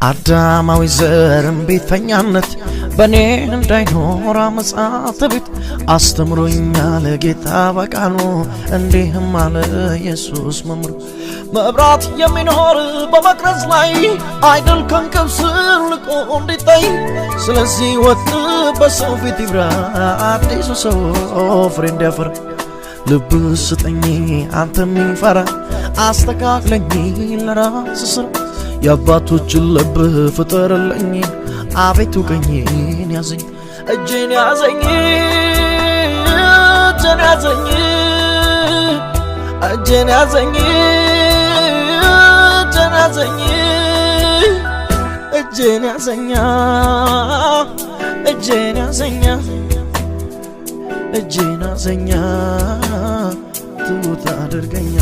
አዳማዊ ዘርም ቤተኛነት በኔ እንዳይኖር አመጻተብት አስተምሮኛል ጌታ በቃሉ እንዲህም አለ ኢየሱስ መምሩ መብራት የሚኖር በመቅረዝ ላይ አይደል ከንከብስር ልቆ እንዲታይ ስለዚህ ወጥ በሰው ፊት ይብራ አዲሱ ሰው ፍሬንድ ያፈር ልብስ ስጠኝ አንተ የሚፈራ አስተካክለኝ ለራስ ስራ ያባቶች ልብ ፍጠርልኝ አቤቱ ቀኝን ያዘኝ እጄን ያዘኝ እጄን ያዘኝ እጄን ያዘኝ እጄን ያዘኝ እጄን ያዘኝ እጄን ያዘኝ እጄን ያዘኝ ትውት አድርገኛ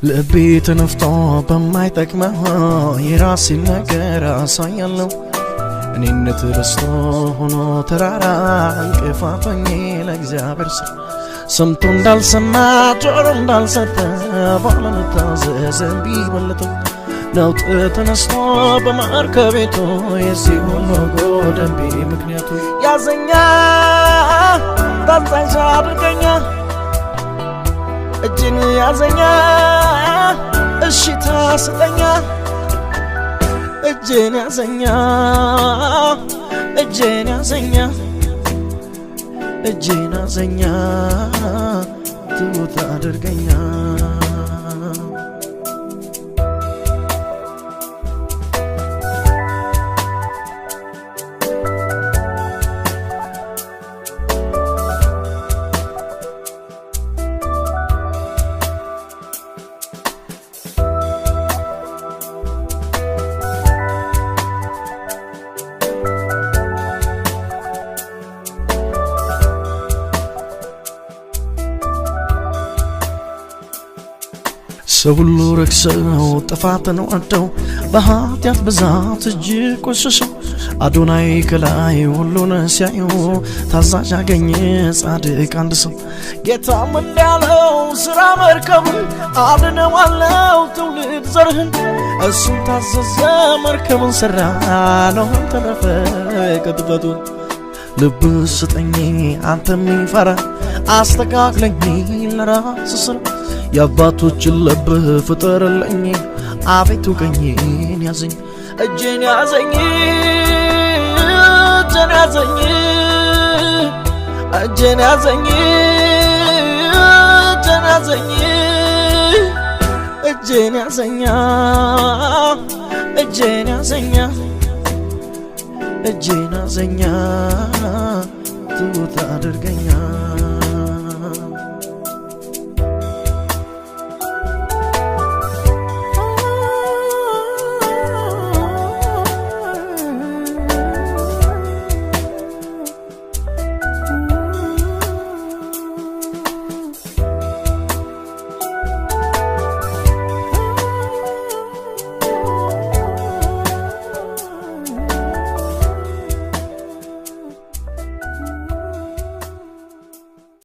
ልቤ ተነፍቶ በማይጠቅመው የራሴ ነገር አሳያለሁ እኔነት ረስቶ ሆኖ ተራራ እንቅፋቶኝ ለእግዚአብሔር ሰምቶ እንዳልሰማ ጆሮ እንዳልሰጠ ባለመታዘዝ ቢበልጠው ነውጥ ተነስቶ በመርከቤቱ የዚህ ሁሉ ጎደንቢ ምክንያቱ ያዘኛ ታዛዥ አድርገኛ እጅን ያዘኛ እሺታ ስጠኛ እጅን ያዘኛ እጅን ያዘኛ እጅን ያዘኛ ትውት አድርገኛ ሰውሉ ረክሰው ጥፋትን ወደው በኃጢአት ብዛት እጅግ ቆሸሸው አዶናይ ከላይ ሁሉን ሲያዩ ታዛዥ አገኘ ጻድቅ አንድ ሰው ጌታም እንዳለው ስራ መርከቡን አድነዋለው ትውልድ ዘርህን እሱም ታዘዘ መርከቡን ሰራ ኖኅም ተረፈ ከጥፋቱ ልብስ ስጠኝ አንተ የሚፈራ አስተካክለኝ ለራስ ስራ ያባቶች ልብ ፍጠርልኝ አቤቱ ቀኝን ያዘኝ እጄን ያዘኝ እጄን ያዘኝ እጄን ያዘኝ እጄን ያዘኝ እጄን ያዘኝ እጄን ያዘኝ እጄን ያዘኝ ትውት አድርገኛ